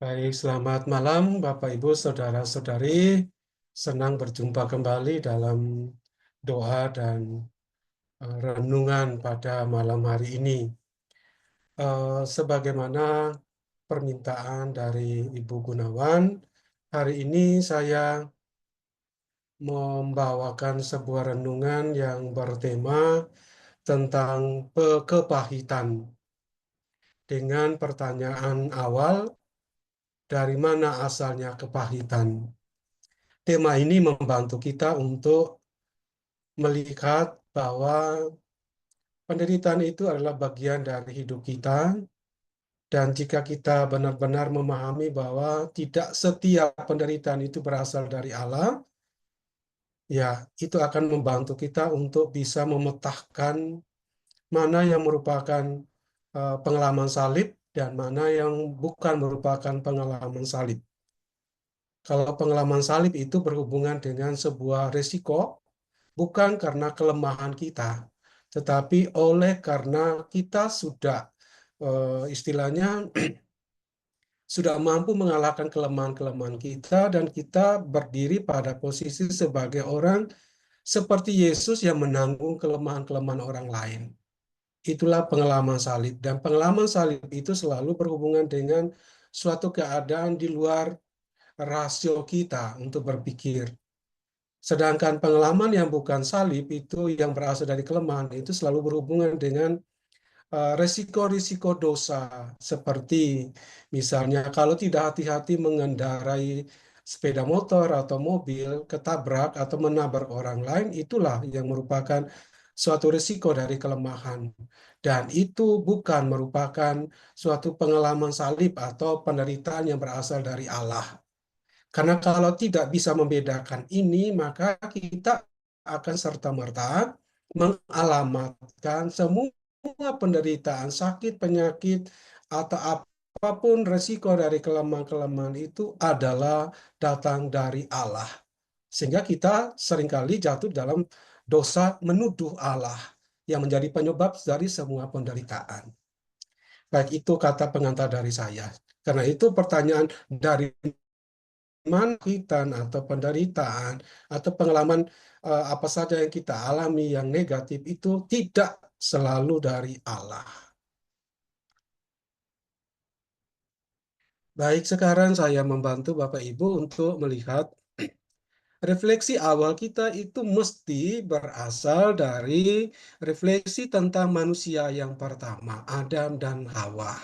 Baik, selamat malam Bapak Ibu, saudara-saudari. Senang berjumpa kembali dalam doa dan renungan pada malam hari ini. Sebagaimana permintaan dari Ibu Gunawan, hari ini saya membawakan sebuah renungan yang bertema tentang kepahitan dengan pertanyaan awal, dari mana asalnya kepahitan? Tema ini membantu kita untuk melihat bahwa penderitaan itu adalah bagian dari hidup kita, dan jika kita benar-benar memahami bahwa tidak setiap penderitaan itu berasal dari Allah, ya itu akan membantu kita untuk bisa memetakan mana yang merupakan pengalaman salib dan mana yang bukan merupakan pengalaman salib. Kalau pengalaman salib itu berhubungan dengan sebuah risiko, bukan karena kelemahan kita, tetapi oleh karena kita sudah istilahnya sudah mampu mengalahkan kelemahan-kelemahan kita, dan kita berdiri pada posisi sebagai orang seperti Yesus yang menanggung kelemahan-kelemahan orang lain. Itulah pengalaman salib, dan pengalaman salib itu selalu berhubungan dengan suatu keadaan di luar rasio kita untuk berpikir. Sedangkan pengalaman yang bukan salib itu yang berasal dari kelemahan itu selalu berhubungan dengan risiko-risiko dosa, seperti misalnya kalau tidak hati-hati mengendarai sepeda motor atau mobil, ketabrak atau menabrak orang lain, itulah yang merupakan suatu risiko dari kelemahan. Dan itu bukan merupakan suatu pengalaman salib atau penderitaan yang berasal dari Allah. Karena kalau tidak bisa membedakan ini, maka kita akan serta-merta mengalamatkan semua penderitaan, sakit, penyakit, atau apapun resiko dari kelemahan-kelemahan itu adalah datang dari Allah. Sehingga kita seringkali jatuh dalam dosa menuduh Allah yang menjadi penyebab dari semua penderitaan. Baik, itu kata pengantar dari saya. Karena itu pertanyaan dari mana kita atau penderitaan atau pengalaman apa saja yang kita alami yang negatif itu tidak selalu dari Allah. Baik, sekarang saya membantu Bapak Ibu untuk melihat refleksi awal kita itu mesti berasal dari refleksi tentang manusia yang pertama, Adam dan Hawa.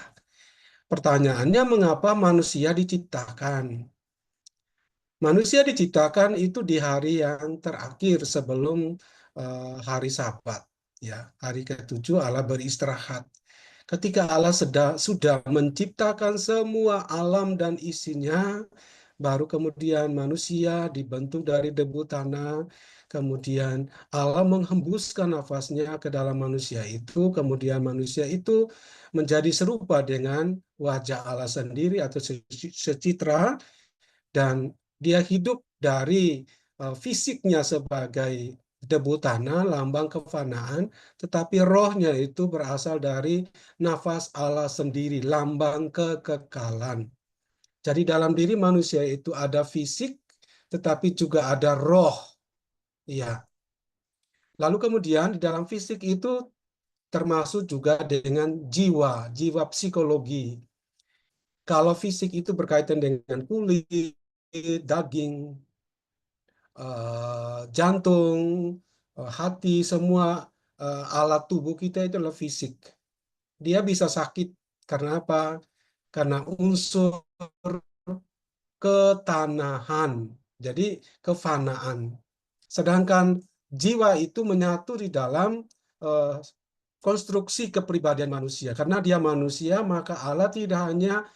Pertanyaannya, mengapa manusia diciptakan? Manusia diciptakan itu di hari yang terakhir sebelum hari Sabat. Ya, hari ketujuh Allah beristirahat. Ketika Allah sudah menciptakan semua alam dan isinya, baru kemudian manusia dibentuk dari debu tanah. Kemudian Allah menghembuskan nafasnya ke dalam manusia itu. Kemudian manusia itu menjadi serupa dengan wajah Allah sendiri atau secitra, dan dia hidup dari fisiknya sebagai debu tanah, lambang kefanaan, tetapi rohnya itu berasal dari nafas Allah sendiri, lambang kekekalan. Jadi dalam diri manusia itu ada fisik, tetapi juga ada roh. Ya. Lalu kemudian di dalam fisik itu termasuk juga dengan jiwa, jiwa psikologi. Kalau fisik itu berkaitan dengan kulit, daging, jantung, hati, semua alat tubuh kita itu adalah fisik. Dia bisa sakit karena apa? Karena unsur ketanahan, jadi kefanaan. Sedangkan jiwa itu menyatu di dalam eh, konstruksi kepribadian manusia. Karena dia manusia, maka Allah tidak hanya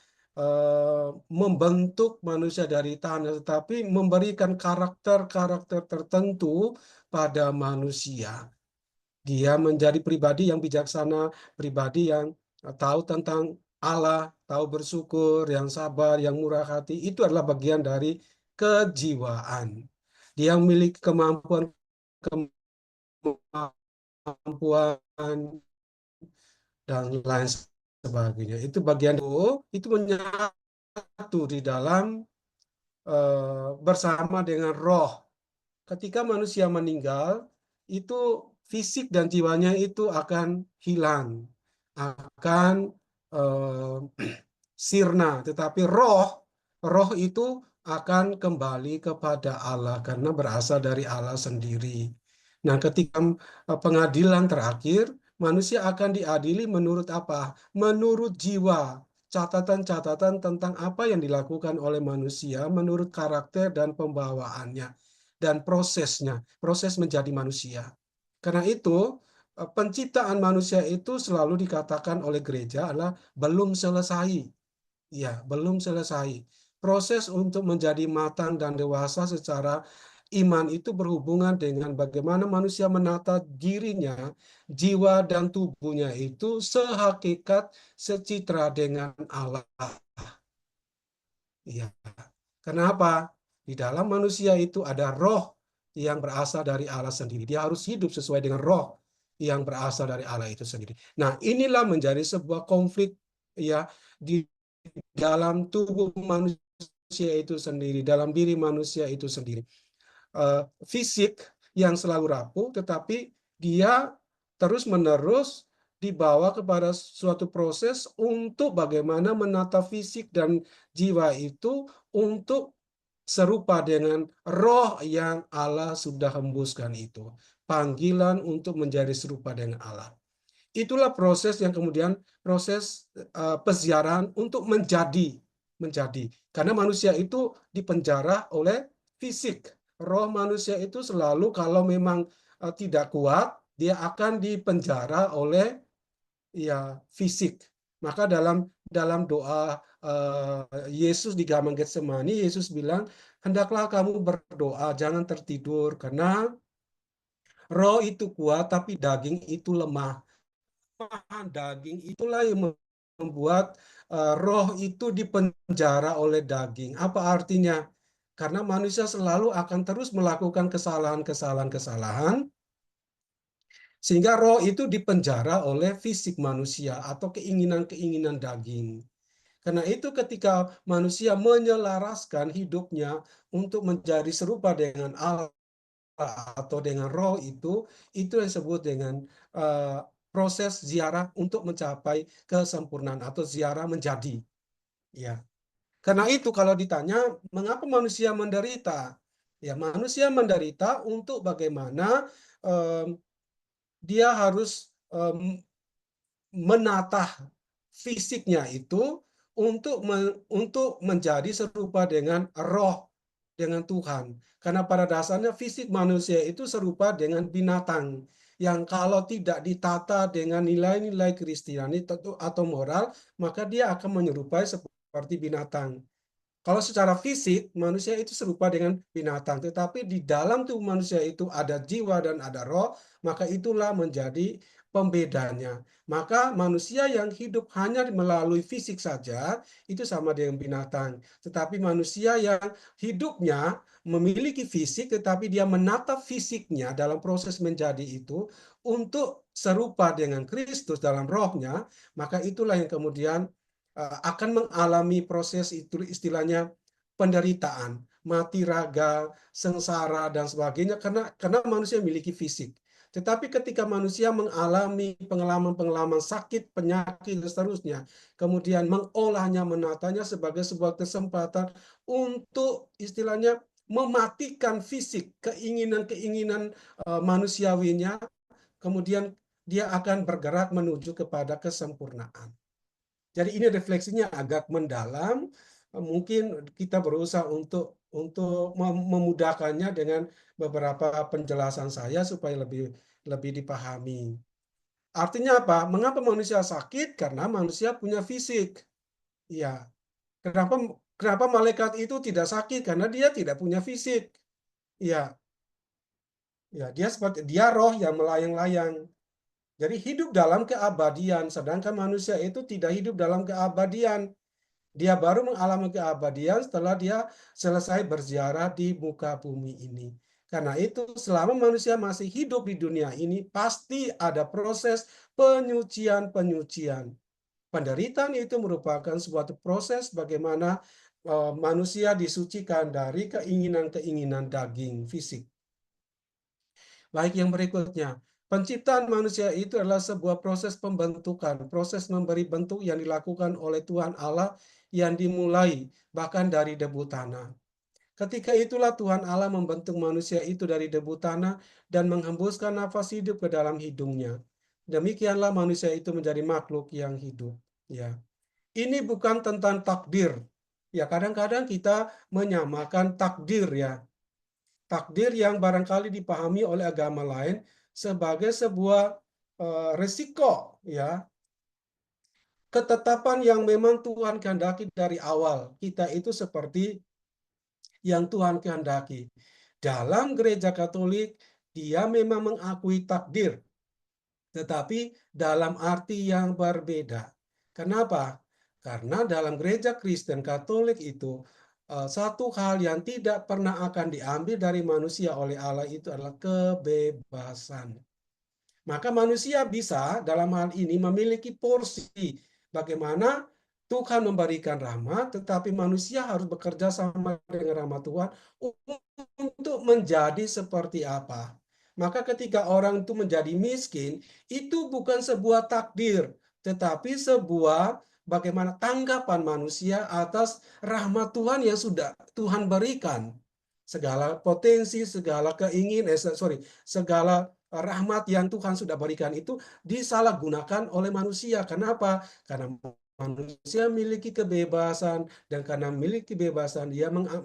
membentuk manusia dari tanah, tetapi memberikan karakter-karakter tertentu pada manusia. Dia menjadi pribadi yang bijaksana, pribadi yang tahu tentang Allah, tahu bersyukur, yang sabar, yang murah hati. Itu adalah bagian dari kejiwaan. Dia memiliki kemampuan dan lain sebagainya. Itu bagian itu menyatu bersatu di dalam bersama dengan roh. Ketika manusia meninggal, itu fisik dan jiwanya itu akan hilang, akan eh, sirna, tetapi roh itu akan kembali kepada Allah karena berasal dari Allah sendiri. Nah, ketika pengadilan terakhir, manusia akan diadili menurut apa? Menurut jiwa. Catatan-catatan tentang apa yang dilakukan oleh manusia menurut karakter dan pembawaannya dan prosesnya, proses menjadi manusia. Karena itu, penciptaan manusia itu selalu dikatakan oleh gereja adalah belum selesai. Ya, belum selesai. Proses untuk menjadi matang dan dewasa secara iman itu berhubungan dengan bagaimana manusia menata dirinya, jiwa dan tubuhnya itu sehakikat, secitra dengan Allah. Ya. Kenapa? Di dalam manusia itu ada roh yang berasal dari Allah sendiri. Dia harus hidup sesuai dengan roh yang berasal dari Allah itu sendiri. Nah, inilah menjadi sebuah konflik ya di dalam tubuh manusia itu sendiri, dalam diri manusia itu sendiri. Fisik yang selalu rapuh, tetapi dia terus-menerus dibawa kepada suatu proses untuk bagaimana menata fisik dan jiwa itu untuk serupa dengan roh yang Allah sudah hembuskan itu. Panggilan untuk menjadi serupa dengan Allah. Itulah proses yang kemudian proses peziarahan untuk menjadi. Karena manusia itu dipenjara oleh fisik. Roh manusia itu selalu kalau memang tidak kuat, dia akan dipenjara oleh ya fisik. Maka dalam doa Yesus di Taman Getsemani, Yesus bilang, hendaklah kamu berdoa, jangan tertidur, karena roh itu kuat, tapi daging itu lemah. Daging itulah yang membuat roh itu dipenjara oleh daging. Apa artinya? Karena manusia selalu akan terus melakukan kesalahan-kesalahan, sehingga roh itu dipenjara oleh fisik manusia atau keinginan-keinginan daging. Karena itu ketika manusia menyelaraskan hidupnya untuk menjadi serupa dengan Allah atau dengan roh itu yang disebut dengan proses ziarah untuk mencapai kesempurnaan atau ziarah menjadi. Ya, karena itu kalau ditanya mengapa manusia menderita, ya manusia menderita untuk bagaimana dia harus menata fisiknya itu untuk menjadi serupa dengan roh, dengan Tuhan. Karena pada dasarnya fisik manusia itu serupa dengan binatang yang kalau tidak ditata dengan nilai-nilai Kristiani atau moral, maka dia akan menyerupai seperti binatang. Kalau secara fisik, manusia itu serupa dengan binatang. Tetapi di dalam tubuh manusia itu ada jiwa dan ada roh, maka itulah menjadi pembedanya. Maka manusia yang hidup hanya melalui fisik saja, itu sama dengan binatang. Tetapi manusia yang hidupnya memiliki fisik, tetapi dia menata fisiknya dalam proses menjadi itu, untuk serupa dengan Kristus dalam rohnya, maka itulah yang kemudian akan mengalami proses itu istilahnya penderitaan, mati raga, sengsara dan sebagainya karena manusia memiliki fisik. Tetapi ketika manusia mengalami pengalaman-pengalaman sakit, penyakit dan seterusnya, kemudian mengolahnya, menatanya sebagai sebuah kesempatan untuk istilahnya mematikan fisik, keinginan-keinginan manusiawinya, kemudian dia akan bergerak menuju kepada kesempurnaan. Jadi ini refleksinya agak mendalam. Mungkin kita berusaha untuk memudahkannya dengan beberapa penjelasan saya supaya lebih dipahami. Artinya apa? Mengapa manusia sakit? Karena manusia punya fisik. Ya. Kenapa kenapa malaikat itu tidak sakit? Karena dia tidak punya fisik. Ya. Ya, dia roh yang melayang-layang. Jadi hidup dalam keabadian, sedangkan manusia itu tidak hidup dalam keabadian. Dia baru mengalami keabadian setelah dia selesai berziarah di muka bumi ini. Karena itu, selama manusia masih hidup di dunia ini, pasti ada proses penyucian-penyucian. Penderitaan itu merupakan suatu proses bagaimana manusia disucikan dari keinginan-keinginan daging fisik. Baik, yang berikutnya. Penciptaan manusia itu adalah sebuah proses pembentukan, proses memberi bentuk yang dilakukan oleh Tuhan Allah yang dimulai bahkan dari debu tanah. Ketika itulah Tuhan Allah membentuk manusia itu dari debu tanah dan menghembuskan nafas hidup ke dalam hidungnya. Demikianlah manusia itu menjadi makhluk yang hidup. Ya, ini bukan tentang takdir. Ya, kadang-kadang kita menyamakan takdir, ya. Takdir yang barangkali dipahami oleh agama lain sebagai sebuah resiko, ya, ketetapan yang memang Tuhan kehendaki dari awal. Kita itu seperti yang Tuhan kehendaki. Dalam gereja Katolik, dia memang mengakui takdir, tetapi dalam arti yang berbeda. Kenapa? Karena dalam gereja Kristen Katolik itu satu hal yang tidak pernah akan diambil dari manusia oleh Allah itu adalah kebebasan. Maka manusia bisa dalam hal ini memiliki porsi bagaimana Tuhan memberikan rahmat, tetapi manusia harus bekerja sama dengan rahmat Tuhan untuk menjadi seperti apa. Maka ketika orang itu menjadi miskin, itu bukan sebuah takdir, tetapi sebuah bagaimana tanggapan manusia atas rahmat Tuhan yang sudah Tuhan berikan. Segala potensi, segala segala rahmat yang Tuhan sudah berikan itu disalahgunakan oleh manusia. Kenapa? Karena manusia memiliki kebebasan, dan karena memiliki kebebasan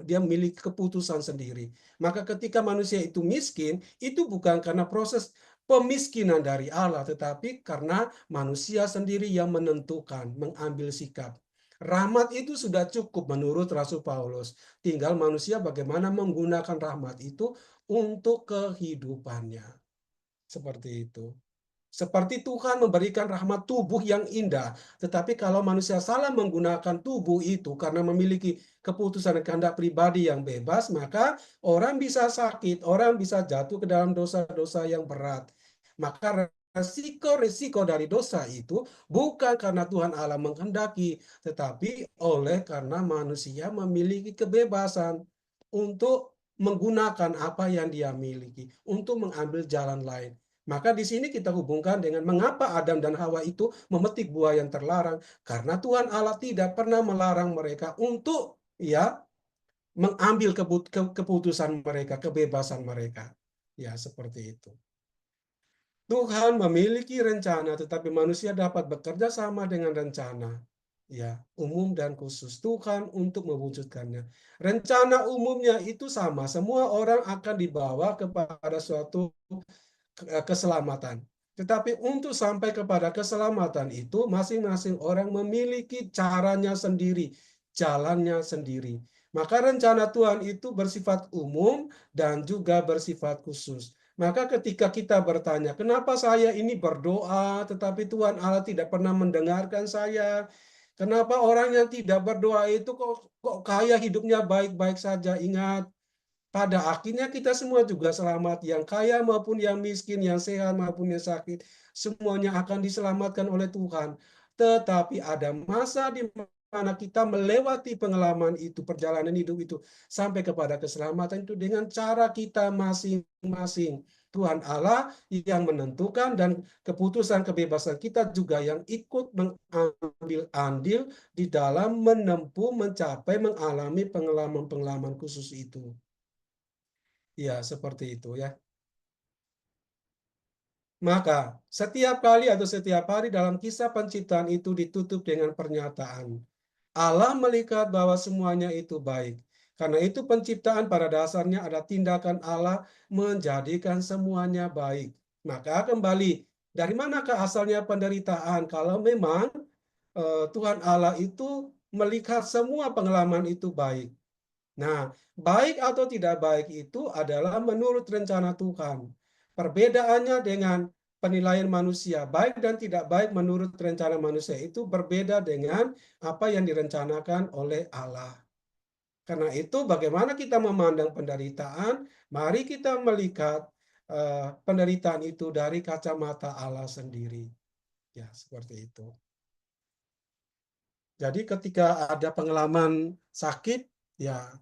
dia memiliki keputusan sendiri. Maka ketika manusia itu miskin, itu bukan karena proses pemiskinan dari Allah, tetapi karena manusia sendiri yang menentukan, mengambil sikap. Rahmat itu sudah cukup menurut Rasul Paulus. Tinggal manusia bagaimana menggunakan rahmat itu untuk kehidupannya. Seperti itu. Seperti Tuhan memberikan rahmat tubuh yang indah, tetapi kalau manusia salah menggunakan tubuh itu karena memiliki keputusan dan kehendak pribadi yang bebas, maka orang bisa sakit, orang bisa jatuh ke dalam dosa-dosa yang berat. Maka resiko-resiko dari dosa itu bukan karena Tuhan Allah menghendaki, tetapi oleh karena manusia memiliki kebebasan untuk menggunakan apa yang dia miliki, untuk mengambil jalan lain. Maka di sini kita hubungkan dengan mengapa Adam dan Hawa itu memetik buah yang terlarang. Karena Tuhan Allah tidak pernah melarang mereka untuk mengambil keputusan mereka, kebebasan mereka. Ya, seperti itu. Tuhan memiliki rencana, tetapi manusia dapat bekerja sama dengan rencana. Ya, umum dan khusus Tuhan untuk mewujudkannya. Rencana umumnya itu sama, semua orang akan dibawa kepada suatu keselamatan. Tetapi untuk sampai kepada keselamatan itu masing-masing orang memiliki caranya sendiri, jalannya sendiri. Maka rencana Tuhan itu bersifat umum dan juga bersifat khusus. Maka ketika kita bertanya, kenapa saya ini berdoa tetapi Tuhan Allah tidak pernah mendengarkan saya? Kenapa orang yang tidak berdoa itu kok kaya hidupnya baik-baik saja? Ingat, pada akhirnya kita semua juga selamat, yang kaya maupun yang miskin, yang sehat maupun yang sakit, semuanya akan diselamatkan oleh Tuhan. Tetapi ada masa di mana kita melewati pengalaman itu, perjalanan hidup itu, sampai kepada keselamatan itu dengan cara kita masing-masing. Tuhan Allah yang menentukan, dan keputusan kebebasan kita juga yang ikut mengambil andil di dalam menempuh, mencapai, mengalami pengalaman-pengalaman khusus itu. Ya, seperti itu ya. Maka, setiap kali atau setiap hari dalam kisah penciptaan itu ditutup dengan pernyataan, Allah melihat bahwa semuanya itu baik. Karena itu penciptaan pada dasarnya ada tindakan Allah menjadikan semuanya baik. Maka kembali, dari manakah asalnya penderitaan? Kalau memang Tuhan Allah itu melihat semua pengalaman itu baik. Nah, baik atau tidak baik itu adalah menurut rencana Tuhan. Perbedaannya dengan penilaian manusia, baik dan tidak baik menurut rencana manusia itu berbeda dengan apa yang direncanakan oleh Allah. Karena itu, bagaimana kita memandang penderitaan? Mari kita melihat penderitaan itu dari kacamata Allah sendiri. Ya, seperti itu. Jadi ketika ada pengalaman sakit, ya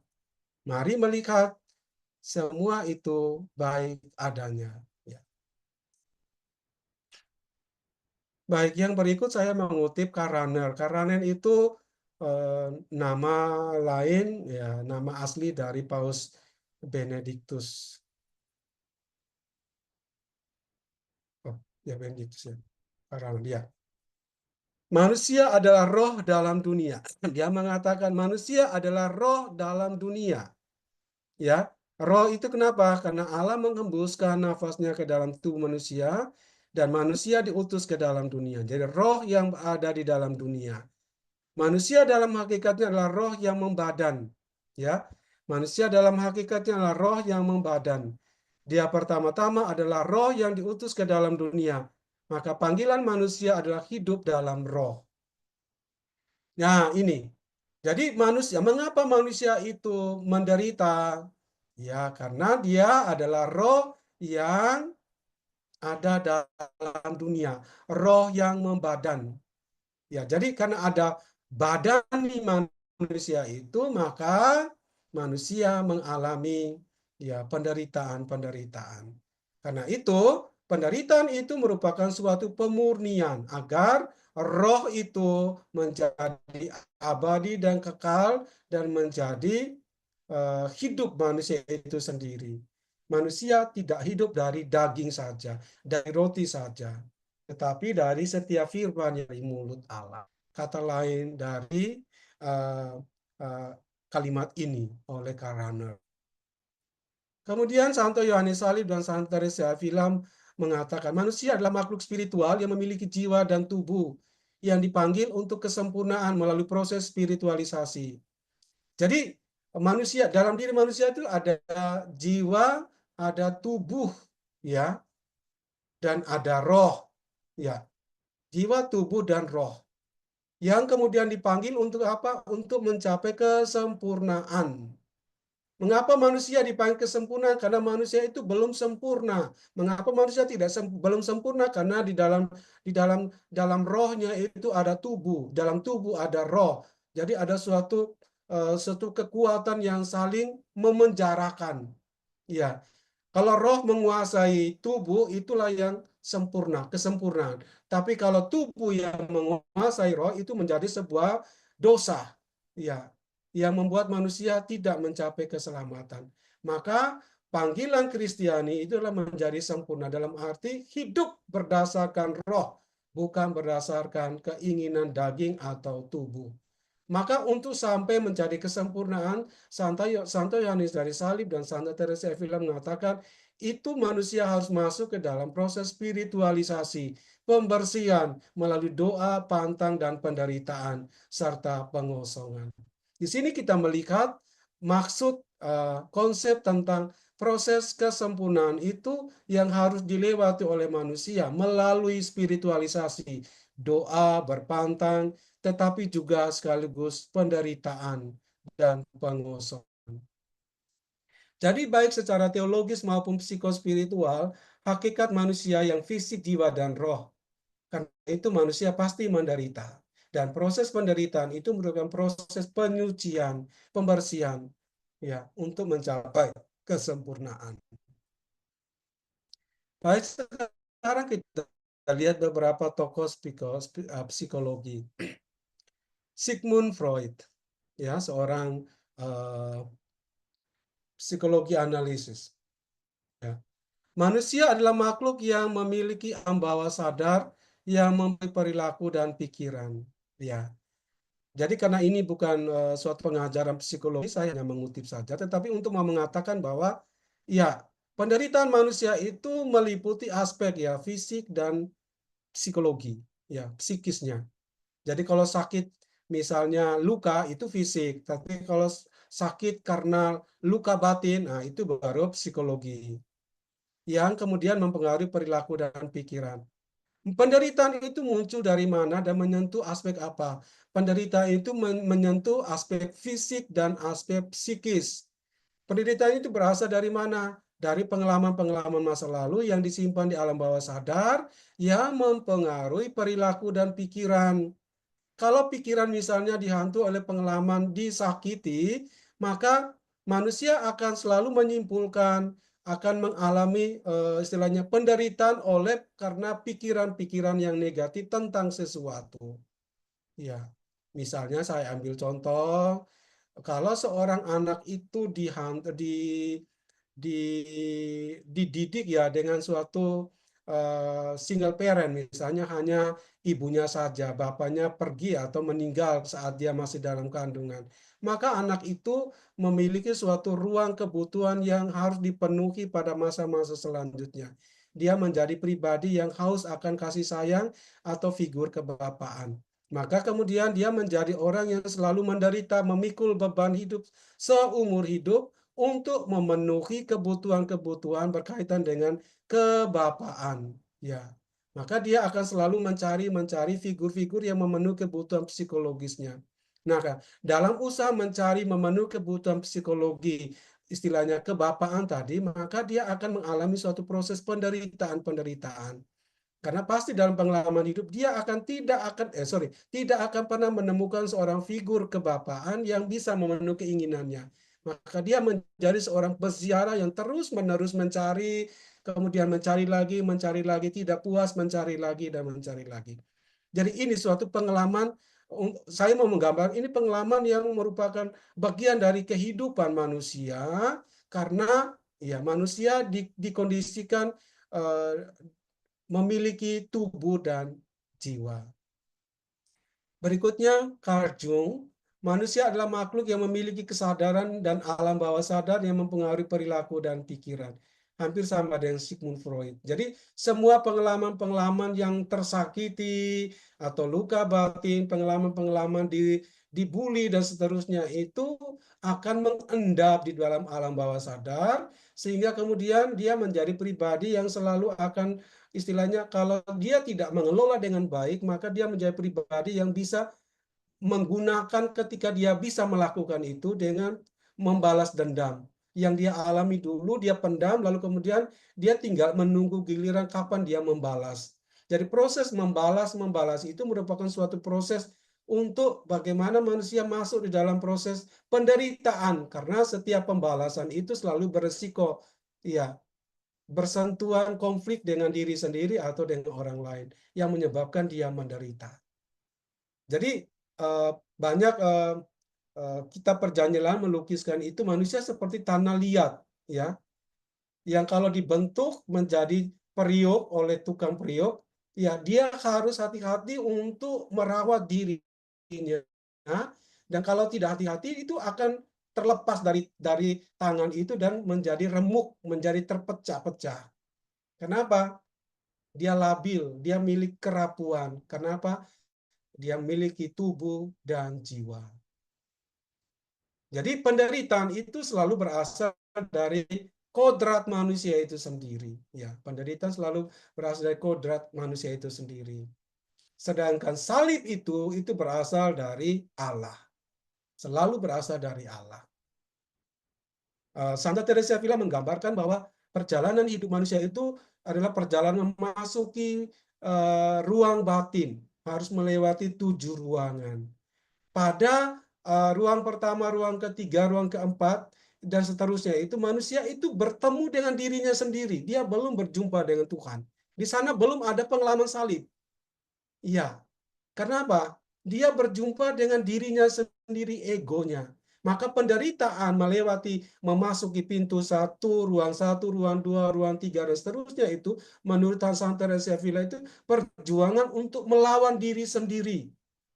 mari melihat semua itu baik adanya. Ya. Baik, yang berikut saya mengutip Karaner. Karaner itu eh, nama lain, ya nama asli dari Paus Benediktus. Oh, ya Benediktus ya. Karaner, ya. Manusia adalah roh dalam dunia. Dia mengatakan manusia adalah roh dalam dunia. Ya, roh itu kenapa? Karena Allah menghembuskan nafasnya ke dalam tubuh manusia dan manusia diutus ke dalam dunia. Jadi roh yang ada di dalam dunia. Manusia dalam hakikatnya adalah roh yang membadan. Ya, manusia dalam hakikatnya adalah roh yang membadan. Dia pertama-tama adalah roh yang diutus ke dalam dunia. Maka panggilan manusia adalah hidup dalam roh. Nah, ini. Jadi manusia, mengapa manusia itu menderita? Ya, karena dia adalah roh yang ada dalam dunia, roh yang membadan. Ya, jadi karena ada badan di manusia itu, maka manusia mengalami ya penderitaan-penderitaan. Karena itu, penderitaan itu merupakan suatu pemurnian agar roh itu menjadi abadi dan kekal dan menjadi hidup manusia itu sendiri. Manusia tidak hidup dari daging saja, dari roti saja, tetapi dari setiap firman dari mulut Allah. Kata lain dari uh, uh, kalimat ini oleh Karaner. Kemudian Santo Yohanes Salib dan Santa Teresa Avila mengatakan manusia adalah makhluk spiritual yang memiliki jiwa dan tubuh yang dipanggil untuk kesempurnaan melalui proses spiritualisasi. Jadi manusia, dalam diri manusia itu ada jiwa, ada tubuh, ya, dan ada roh, ya. Jiwa, tubuh, dan roh. Yang kemudian dipanggil untuk apa? Untuk mencapai kesempurnaan. Mengapa manusia dipanggil kesempurnaan? Karena manusia itu belum sempurna. Mengapa manusia tidak belum sempurna? Karena di dalam rohnya itu ada tubuh, dalam tubuh ada roh. Jadi ada suatu kekuatan yang saling memenjarakan. Ya, kalau roh menguasai tubuh, itulah yang sempurna, kesempurnaan. Tapi kalau tubuh yang menguasai roh, itu menjadi sebuah dosa. Ya, yang membuat manusia tidak mencapai keselamatan. Maka panggilan Kristiani itulah menjadi sempurna dalam arti hidup berdasarkan roh, bukan berdasarkan keinginan daging atau tubuh. Maka untuk sampai menjadi kesempurnaan, Santo Yohanes dari Salib dan Santa Teresa Avila mengatakan itu manusia harus masuk ke dalam proses spiritualisasi, pembersihan melalui doa, pantang, dan penderitaan, serta pengosongan. Di sini kita melihat maksud konsep tentang proses kesempurnaan itu yang harus dilewati oleh manusia melalui spiritualisasi, doa, berpantang, tetapi juga sekaligus penderitaan dan pengosongan. Jadi baik secara teologis maupun psikospiritual, hakikat manusia yang fisik, jiwa, dan roh. Karena itu manusia pasti menderita. Dan proses penderitaan itu merupakan proses penyucian, pembersihan, ya, untuk mencapai kesempurnaan. Baik, sekarang kita lihat beberapa tokoh psikologi. Sigmund Freud, ya, seorang psikologi analisis. Ya. Manusia adalah makhluk yang memiliki alam bawah sadar yang memiliki perilaku dan pikiran. Ya. Jadi karena ini bukan suatu pengajaran psikologi, saya hanya mengutip saja, tetapi untuk mengatakan bahwa ya, penderitaan manusia itu meliputi aspek ya fisik dan psikologi, ya, psikisnya. Jadi kalau sakit misalnya luka itu fisik, tapi kalau sakit karena luka batin, nah itu baru psikologi yang kemudian mempengaruhi perilaku dan pikiran. Penderitaan itu muncul dari mana dan menyentuh aspek apa? Penderitaan itu menyentuh aspek fisik dan aspek psikis. Penderitaan itu berasal dari mana? Dari pengalaman-pengalaman masa lalu yang disimpan di alam bawah sadar yang mempengaruhi perilaku dan pikiran. Kalau pikiran misalnya dihantui oleh pengalaman disakiti, maka manusia akan selalu menyimpulkan, akan mengalami istilahnya penderitaan karena pikiran-pikiran yang negatif tentang sesuatu. Ya, misalnya saya ambil contoh, kalau seorang anak itu dididik ya dengan suatu single parent, misalnya hanya ibunya saja, bapaknya pergi atau meninggal saat dia masih dalam kandungan, maka anak itu memiliki suatu ruang kebutuhan yang harus dipenuhi pada masa-masa selanjutnya. Dia menjadi pribadi yang haus akan kasih sayang atau figur kebapaan. Maka kemudian dia menjadi orang yang selalu menderita, memikul beban hidup seumur hidup untuk memenuhi kebutuhan-kebutuhan berkaitan dengan kebapaan. Ya, maka dia akan selalu mencari figur-figur yang memenuhi kebutuhan psikologisnya. Nah, dalam usaha memenuhi kebutuhan psikologi, istilahnya kebapaan tadi, maka dia akan mengalami suatu proses penderitaan. Karena pasti dalam pengalaman hidup dia tidak akan pernah menemukan seorang figur kebapaan yang bisa memenuhi keinginannya. Maka dia menjadi seorang peziarah yang terus-menerus mencari, kemudian mencari lagi, tidak puas, mencari lagi dan mencari lagi. Jadi ini suatu pengalaman, saya mau menggambar ini pengalaman yang merupakan bagian dari kehidupan manusia, karena ya manusia dikondisikan eh, memiliki tubuh dan jiwa. Berikutnya, Carl Jung, manusia adalah makhluk yang memiliki kesadaran dan alam bawah sadar yang mempengaruhi perilaku dan pikiran. Hampir sama dengan Sigmund Freud. Jadi, semua pengalaman-pengalaman yang tersakiti atau luka batin, pengalaman-pengalaman dibully dan seterusnya itu akan mengendap di dalam alam bawah sadar, sehingga kemudian dia menjadi pribadi yang selalu akan, istilahnya, kalau dia tidak mengelola dengan baik, maka dia menjadi pribadi yang bisa menggunakan ketika dia bisa melakukan itu dengan membalas dendam. Yang dia alami dulu, dia pendam, lalu kemudian dia tinggal menunggu giliran kapan dia membalas. Jadi proses membalas itu merupakan suatu proses untuk bagaimana manusia masuk di dalam proses penderitaan, karena setiap pembalasan itu selalu beresiko, ya, bersentuhan konflik dengan diri sendiri atau dengan orang lain yang menyebabkan dia menderita. Jadi banyak kitab perjanjian melukiskan itu manusia seperti tanah liat, ya, yang kalau dibentuk menjadi periuk oleh tukang periuk, ya dia harus hati-hati untuk merawat dirinya, dan kalau tidak hati-hati itu akan terlepas dari tangan itu dan menjadi remuk, menjadi terpecah-pecah. Kenapa? Dia labil, dia milik kerapuan. Kenapa? Dia memiliki tubuh dan jiwa. Jadi penderitaan itu selalu berasal dari kodrat manusia itu sendiri. Ya, penderitaan selalu berasal dari kodrat manusia itu sendiri. Sedangkan salib itu berasal dari Allah. Selalu berasal dari Allah. Santa Teresa Avila menggambarkan bahwa perjalanan hidup manusia itu adalah perjalanan memasuki ruang batin, harus melewati 7 ruangan. Pada ruang pertama, ruang ketiga, ruang keempat, dan seterusnya itu manusia itu bertemu dengan dirinya sendiri. Dia belum berjumpa dengan Tuhan. Di sana belum ada pengalaman salib. Iya, kenapa? Dia berjumpa dengan dirinya sendiri, egonya. Maka penderitaan memasuki pintu satu, ruang dua, ruang tiga, dan seterusnya itu, menurut Santa Teresa Avila itu perjuangan untuk melawan diri sendiri.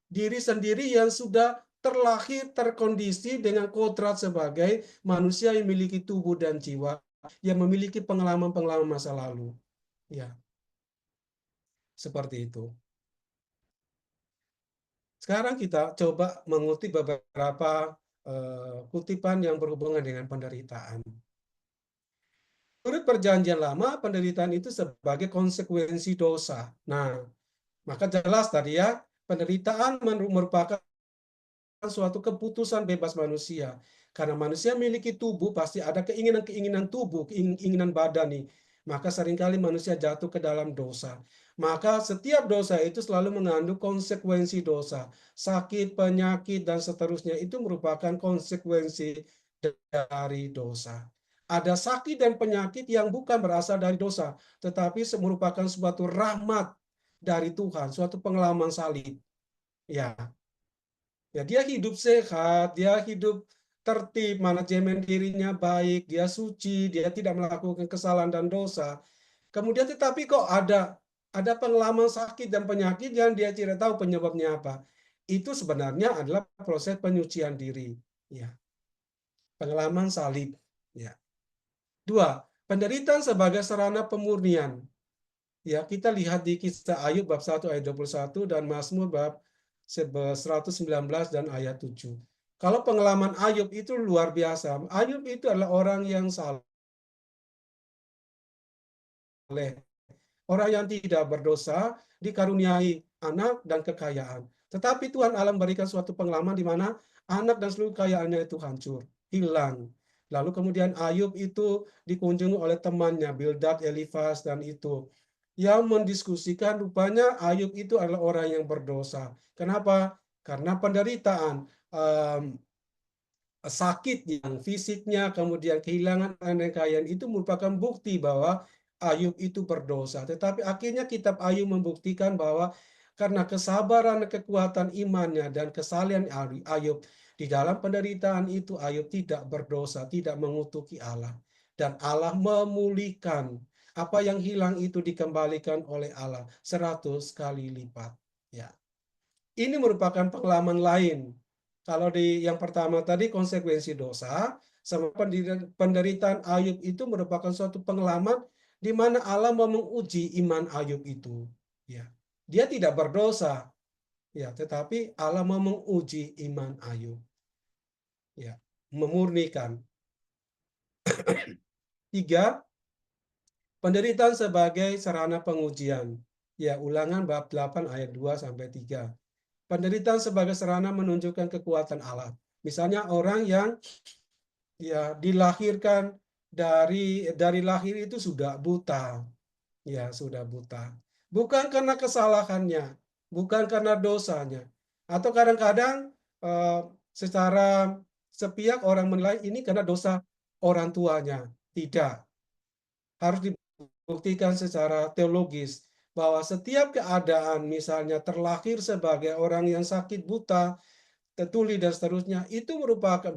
Diri sendiri yang sudah terlahir, terkondisi dengan kodrat sebagai manusia yang memiliki tubuh dan jiwa, yang memiliki pengalaman-pengalaman masa lalu. Ya, seperti itu. Sekarang kita coba mengutip beberapa kutipan yang berhubungan dengan penderitaan. Menurut Perjanjian Lama, penderitaan itu sebagai konsekuensi dosa. Nah, maka jelas tadi ya, penderitaan merupakan suatu keputusan bebas manusia. Karena manusia memiliki tubuh, pasti ada keinginan-keinginan tubuh, keinginan badan nih. Maka seringkali manusia jatuh ke dalam dosa. Maka setiap dosa itu selalu mengandung konsekuensi dosa. Sakit, penyakit, dan seterusnya itu merupakan konsekuensi dari dosa. Ada sakit dan penyakit yang bukan berasal dari dosa, tetapi merupakan suatu rahmat dari Tuhan, suatu pengalaman salib. Ya, ya dia hidup sehat, dia hidup tertib, manajemen dirinya baik, dia suci, dia tidak melakukan kesalahan dan dosa. Kemudian tetapi kok ada pengalaman sakit dan penyakit yang dia tidak tahu penyebabnya apa. Itu sebenarnya adalah proses penyucian diri. Ya, pengalaman salib. Ya. Dua, penderitaan sebagai sarana pemurnian. Ya, kita lihat di Kisah Ayub bab 1 ayat 21 dan Mazmur bab 119 dan ayat 7. Kalau pengalaman Ayub itu luar biasa. Ayub itu adalah orang yang saleh, orang yang tidak berdosa, dikaruniai anak dan kekayaan. Tetapi Tuhan Allah memberikan suatu pengalaman di mana anak dan seluruh kekayaannya itu hancur, hilang. Lalu kemudian Ayub itu dikunjungi oleh temannya, Bildad, Elifaz, dan itu. Yang mendiskusikan rupanya Ayub itu adalah orang yang berdosa. Kenapa? Karena penderitaan, sakit yang fisiknya, kemudian kehilangan kekayaan itu merupakan bukti bahwa Ayub itu berdosa. Tetapi akhirnya kitab Ayub membuktikan bahwa karena kesabaran, kekuatan imannya, dan kesalihan Ayub, di dalam penderitaan itu Ayub tidak berdosa, tidak mengutuki Allah. Dan Allah memulihkan. Apa yang hilang itu dikembalikan oleh Allah 100 kali lipat. Ya. Ini merupakan pengalaman lain. Kalau di yang pertama tadi konsekuensi dosa, sama penderitaan Ayub itu merupakan suatu pengalaman di mana Allah mau menguji iman Ayub itu. Ya, dia tidak berdosa, ya, tetapi Allah mau menguji iman Ayub. Ya, memurnikan. Tiga, penderitaan sebagai sarana pengujian. Ya, Ulangan bab 8 ayat 2 sampai 3. Penderitaan sebagai sarana menunjukkan kekuatan Allah. Misalnya orang yang ya dilahirkan dari lahir itu sudah buta. Ya, sudah buta. Bukan karena kesalahannya, bukan karena dosanya. Atau kadang-kadang eh, secara sepihak orang menilai ini karena dosa orang tuanya. Tidak. Harus dibuktikan secara teologis bahwa setiap keadaan misalnya terlahir sebagai orang yang sakit buta, tertuli dan seterusnya itu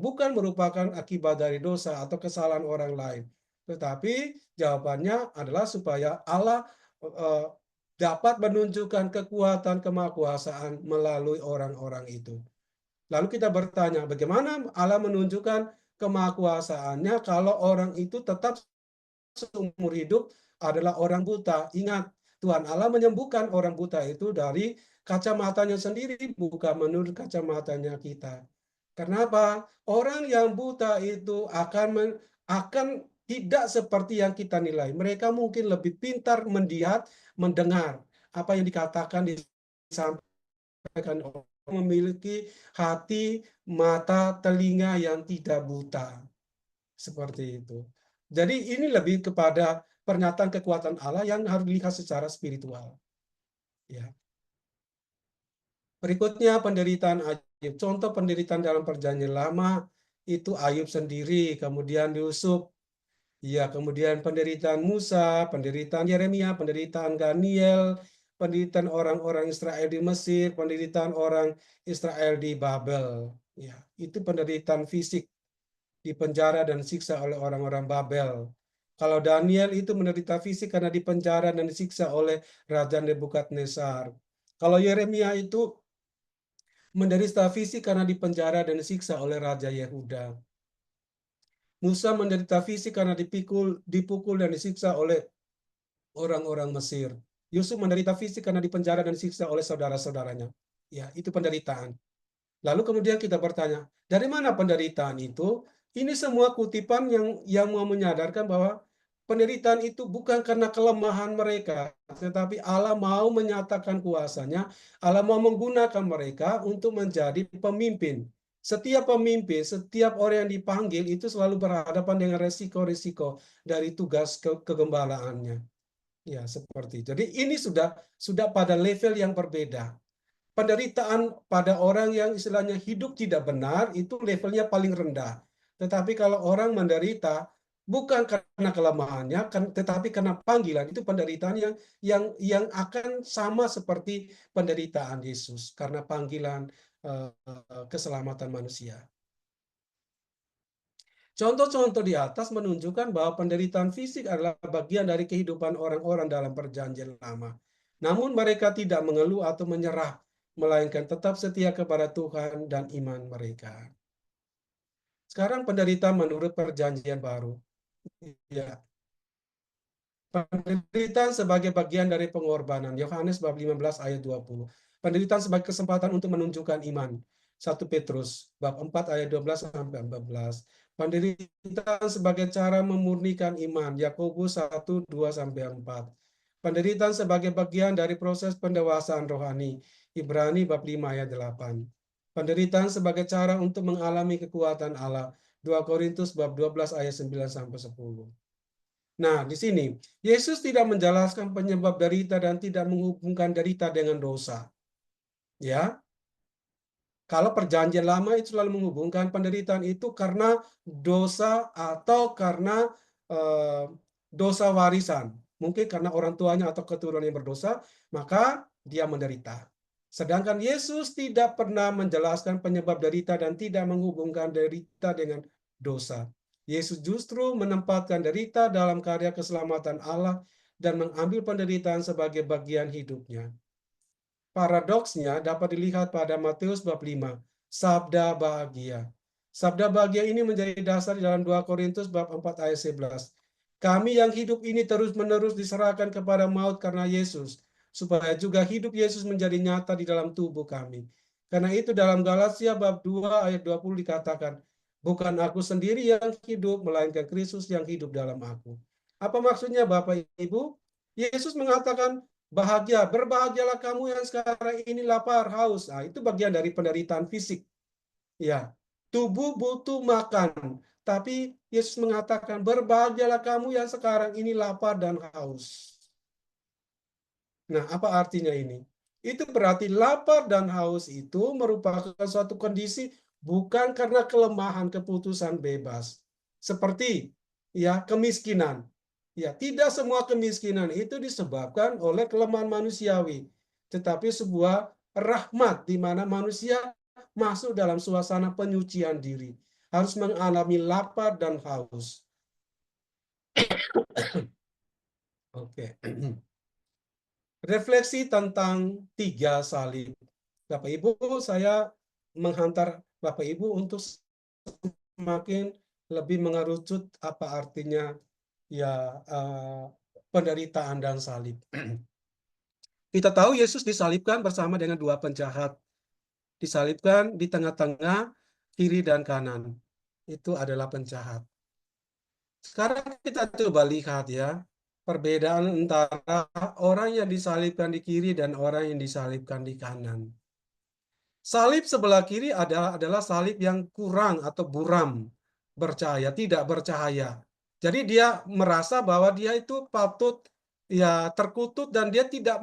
bukan merupakan akibat dari dosa atau kesalahan orang lain. Tetapi jawabannya adalah supaya Allah eh, dapat menunjukkan kekuatan kemahakuasaan melalui orang-orang itu. Lalu kita bertanya, bagaimana Allah menunjukkan kemahakuasaannya kalau orang itu tetap seumur hidup adalah orang buta. Ingat, Tuhan Allah menyembuhkan orang buta itu dari kacamatanya sendiri, bukan menurut kacamatanya kita. Kenapa? Orang yang buta itu akan tidak seperti yang kita nilai. Mereka mungkin lebih pintar melihat, mendengar apa yang dikatakan, disampaikan, memiliki hati, mata, telinga yang tidak buta. Seperti itu. Jadi ini lebih kepada pernyataan kekuatan Allah yang harus dilihat secara spiritual. Ya. Berikutnya penderitaan Ayub. Contoh penderitaan dalam perjanjian lama itu Ayub sendiri, kemudian Yusuf, ya, kemudian penderitaan Musa, penderitaan Yeremia, penderitaan Daniel, penderitaan orang-orang Israel di Mesir, penderitaan orang Israel di Babel. Ya, itu penderitaan fisik, di penjara dan disiksa oleh orang-orang Babel. Kalau Daniel itu menderita fisik karena dipenjara dan disiksa oleh Raja Nebukadnezar. Kalau Yeremia itu menderita fisik karena dipenjara dan disiksa oleh Raja Yehuda. Musa menderita fisik karena dipukul dan disiksa oleh orang-orang Mesir. Yusuf menderita fisik karena dipenjara dan disiksa oleh saudara-saudaranya. Ya, itu penderitaan. Lalu kemudian kita bertanya, dari mana penderitaan itu? Ini semua kutipan yang mau menyadarkan bahwa penderitaan itu bukan karena kelemahan mereka, tetapi Allah mau menyatakan kuasanya, Allah mau menggunakan mereka untuk menjadi pemimpin. Setiap pemimpin, setiap orang yang dipanggil itu selalu berhadapan dengan resiko-resiko dari tugas kegembalaannya. Ya, seperti itu. Jadi ini sudah pada level yang berbeda. Penderitaan pada orang yang istilahnya hidup tidak benar itu levelnya paling rendah. Tetapi kalau orang menderita bukan karena kelemahannya, tetapi karena panggilan, itu penderitaan yang akan sama seperti penderitaan Yesus karena panggilan keselamatan manusia. Contoh-contoh di atas menunjukkan bahwa penderitaan fisik adalah bagian dari kehidupan orang-orang dalam perjanjian lama. Namun mereka tidak mengeluh atau menyerah, melainkan tetap setia kepada Tuhan dan iman mereka. Sekarang penderitaan menurut perjanjian baru. Ya, penderitaan sebagai bagian dari pengorbanan. Yohanes bab 15 ayat 20. Penderitaan sebagai kesempatan untuk menunjukkan iman. 1 Petrus bab 4 ayat 12 sampai 14. Penderitaan sebagai cara memurnikan iman. Yakobus 1 2 sampai 4. Penderitaan sebagai bagian dari proses pendewasaan rohani. Ibrani bab 5 ayat 8. Penderitaan sebagai cara untuk mengalami kekuatan Allah. 2 Korintus bab 12 ayat 9 sampai 10. Nah, di sini Yesus tidak menjelaskan penyebab derita dan tidak menghubungkan derita dengan dosa. Ya, kalau perjanjian lama itu selalu menghubungkan penderitaan itu karena dosa atau karena eh, dosa warisan. Mungkin karena orang tuanya atau keturunan yang berdosa, maka dia menderita. Sedangkan Yesus tidak pernah menjelaskan penyebab derita dan tidak menghubungkan derita dengan dosa. Yesus justru menempatkan derita dalam karya keselamatan Allah dan mengambil penderitaan sebagai bagian hidupnya. Paradoksnya dapat dilihat pada Matius bab 5, sabda bahagia. Sabda bahagia ini menjadi dasar di dalam 2 Korintus bab 4 ayat 11. Kami yang hidup ini terus-menerus diserahkan kepada maut karena Yesus, supaya juga hidup Yesus menjadi nyata di dalam tubuh kami. Karena itu dalam Galatia bab 2 ayat 20 dikatakan, bukan aku sendiri yang hidup, melainkan Kristus yang hidup dalam aku. Apa maksudnya Bapak Ibu? Yesus mengatakan, bahagia, berbahagialah kamu yang sekarang ini lapar, haus. Nah, itu bagian dari penderitaan fisik. Ya, tubuh butuh makan. Tapi Yesus mengatakan, berbahagialah kamu yang sekarang ini lapar dan haus. Nah, apa artinya ini? Itu berarti lapar dan haus itu merupakan suatu kondisi bukan karena kelemahan keputusan bebas. Seperti ya kemiskinan. Ya, tidak semua kemiskinan itu disebabkan oleh kelemahan manusiawi, tetapi sebuah rahmat di mana manusia masuk dalam suasana penyucian diri, harus mengalami lapar dan haus. Oke. Refleksi tentang 3 salib. Bapak Ibu, saya menghantar Bapak Ibu untuk semakin lebih mengerucut apa artinya ya penderitaan dan salib. Kita tahu Yesus disalibkan bersama dengan 2 penjahat. Disalibkan di tengah-tengah, kiri dan kanan. Itu adalah penjahat. Sekarang kita coba lihat ya, perbedaan antara orang yang disalibkan di kiri dan orang yang disalibkan di kanan. Salib sebelah kiri adalah salib yang kurang atau buram, bercahaya, tidak bercahaya. Jadi dia merasa bahwa dia itu patut ya terkutuk dan dia tidak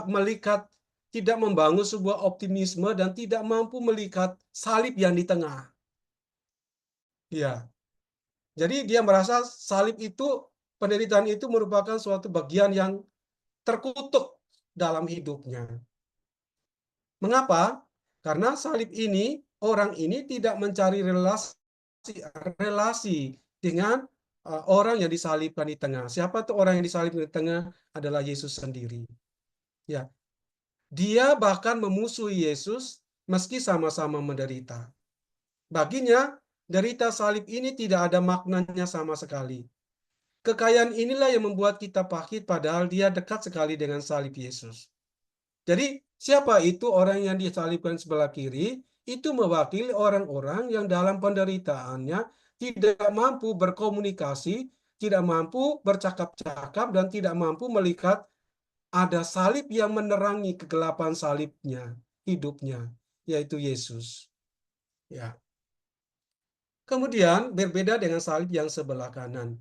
melihat, tidak membangun sebuah optimisme dan tidak mampu melihat salib yang di tengah. Ya, jadi dia merasa salib itu, penderitaan itu merupakan suatu bagian yang terkutuk dalam hidupnya. Mengapa? Karena salib ini, orang ini tidak mencari relasi dengan orang yang disalibkan di tengah. Siapa tuh orang yang disalibkan di tengah? Adalah Yesus sendiri. Ya, dia bahkan memusuhi Yesus meski sama-sama menderita. Baginya, derita salib ini tidak ada maknanya sama sekali. Kekayaan inilah yang membuat kita pahit padahal dia dekat sekali dengan salib Yesus. Jadi siapa itu orang yang disalibkan sebelah kiri? Itu mewakili orang-orang yang dalam penderitaannya tidak mampu berkomunikasi, tidak mampu bercakap-cakap, dan tidak mampu melihat ada salib yang menerangi kegelapan salibnya, hidupnya, yaitu Yesus. Ya. Kemudian berbeda dengan salib yang sebelah kanan.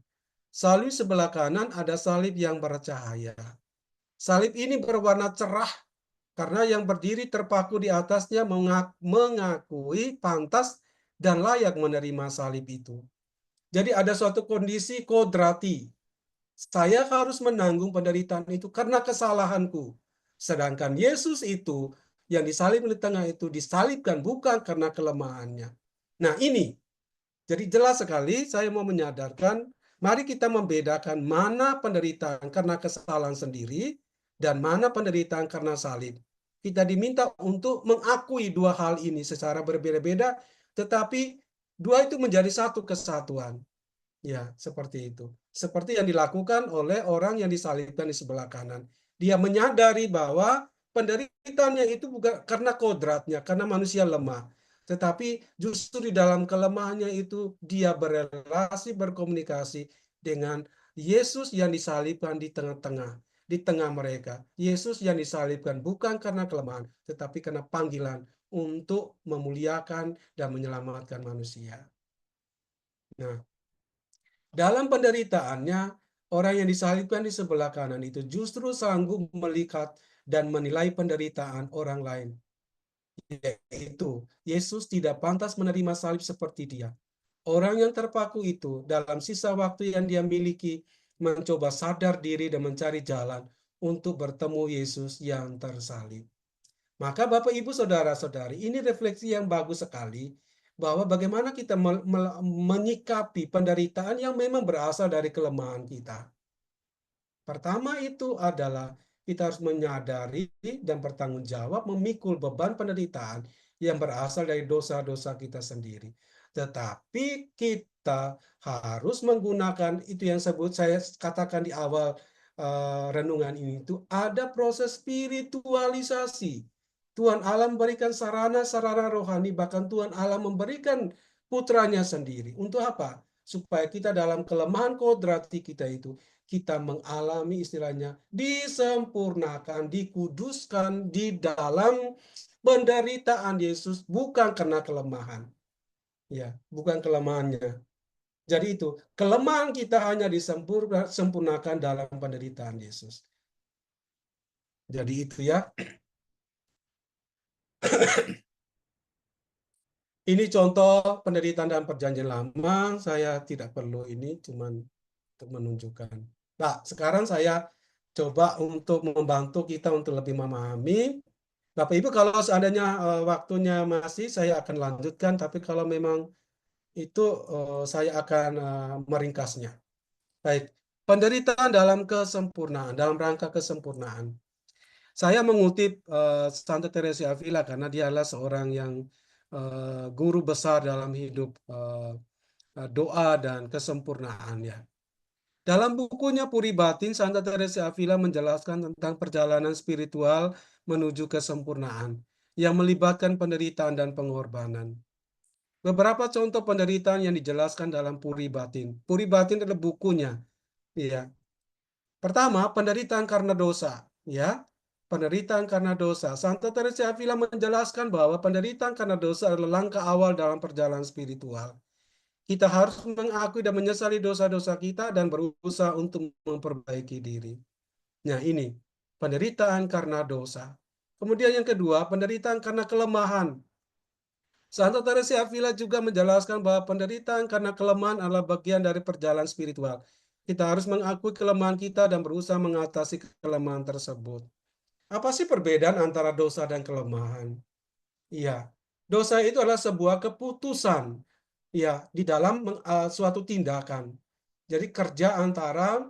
Salib sebelah kanan ada salib yang bercahaya. Salib ini berwarna cerah karena yang berdiri terpaku di atasnya mengakui pantas dan layak menerima salib itu. Jadi ada suatu kondisi kodrati. Saya harus menanggung penderitaan itu karena kesalahanku. Sedangkan Yesus itu yang disalib di tengah itu disalibkan bukan karena kelemahannya. Nah ini, jadi jelas sekali saya mau menyadarkan, mari kita membedakan mana penderitaan karena kesalahan sendiri dan mana penderitaan karena salib. Kita diminta untuk mengakui dua hal ini secara berbeda-beda, tetapi dua itu menjadi satu kesatuan. Ya, seperti itu. Seperti yang dilakukan oleh orang yang disalibkan di sebelah kanan. Dia menyadari bahwa penderitaannya itu bukan karena kodratnya, karena manusia lemah. Tetapi justru di dalam kelemahannya itu dia berelasi, berkomunikasi dengan Yesus yang disalibkan di tengah-tengah, di tengah mereka. Yesus yang disalibkan bukan karena kelemahan, tetapi karena panggilan untuk memuliakan dan menyelamatkan manusia. Nah, dalam penderitaannya, orang yang disalibkan di sebelah kanan itu justru sanggup melihat dan menilai penderitaan orang lain. Yaitu, Yesus tidak pantas menerima salib seperti dia. Orang yang terpaku itu dalam sisa waktu yang dia miliki mencoba sadar diri dan mencari jalan untuk bertemu Yesus yang tersalib. Maka Bapak Ibu Saudara-saudari, ini refleksi yang bagus sekali bahwa bagaimana kita menyikapi penderitaan yang memang berasal dari kelemahan kita. Pertama itu adalah kita harus menyadari dan bertanggung jawab memikul beban penderitaan yang berasal dari dosa-dosa kita sendiri. Tetapi kita harus menggunakan itu yang saya katakan di awal renungan ini, itu ada proses spiritualisasi. Tuhan Allah memberikan sarana-sarana rohani, bahkan Tuhan Allah memberikan putranya sendiri. Untuk apa? Supaya kita dalam kelemahan kodrati kita itu, kita mengalami istilahnya disempurnakan, dikuduskan di dalam penderitaan Yesus, bukan karena kelemahan. Ya, bukan kelemahannya. Jadi itu, kelemahan kita hanya disempurnakan dalam penderitaan Yesus. Jadi itu ya. Ini contoh penderitaan dalam perjanjian lama. Saya tidak perlu ini, cuman untuk menunjukkan. Nah, sekarang saya coba untuk membantu kita untuk lebih memahami. Bapak Ibu, kalau seandainya waktunya masih, saya akan lanjutkan. Tapi kalau memang itu saya akan meringkasnya. Baik, penderitaan dalam kesempurnaan, dalam rangka kesempurnaan. Saya mengutip Santa Teresa Avila karena dia adalah seorang yang guru besar dalam hidup doa dan kesempurnaan ya. Dalam bukunya Puri Batin, Santa Teresa Avila menjelaskan tentang perjalanan spiritual menuju kesempurnaan yang melibatkan penderitaan dan pengorbanan. Beberapa contoh penderitaan yang dijelaskan dalam Puri Batin. Puri Batin adalah bukunya, ya. Pertama, penderitaan karena dosa, ya. Penderitaan karena dosa. Santa Teresa Avila menjelaskan bahwa penderitaan karena dosa adalah langkah awal dalam perjalanan spiritual. Kita harus mengakui dan menyesali dosa-dosa kita dan berusaha untuk memperbaiki diri. Nah, ini penderitaan karena dosa. Kemudian yang kedua, penderitaan karena kelemahan. Santa Teresa Avila juga menjelaskan bahwa penderitaan karena kelemahan adalah bagian dari perjalanan spiritual. Kita harus mengakui kelemahan kita dan berusaha mengatasi kelemahan tersebut. Apa sih perbedaan antara dosa dan kelemahan? Iya, dosa itu adalah sebuah keputusan ya di dalam suatu tindakan. Jadi kerja antara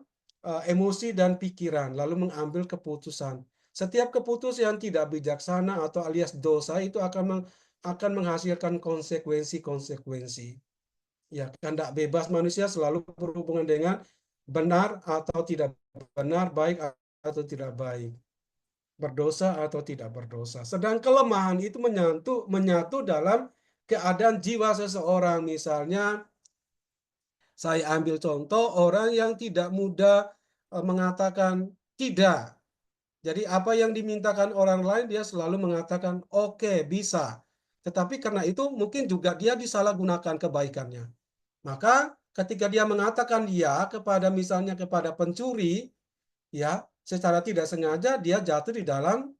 emosi dan pikiran lalu mengambil keputusan. Setiap keputusan yang tidak bijaksana atau alias dosa itu akan menghasilkan konsekuensi-konsekuensi. Ya, kehendak bebas manusia selalu berhubungan dengan benar atau tidak benar, baik atau tidak baik, berdosa atau tidak berdosa. Sedang kelemahan itu menyatu dalam keadaan jiwa seseorang. Misalnya, saya ambil contoh orang yang tidak mudah mengatakan tidak. Jadi apa yang dimintakan orang lain dia selalu mengatakan oke, bisa. Tetapi karena itu mungkin juga dia disalahgunakan kebaikannya. Maka ketika dia mengatakan ya kepada misalnya kepada pencuri, ya, secara tidak sengaja dia jatuh di dalam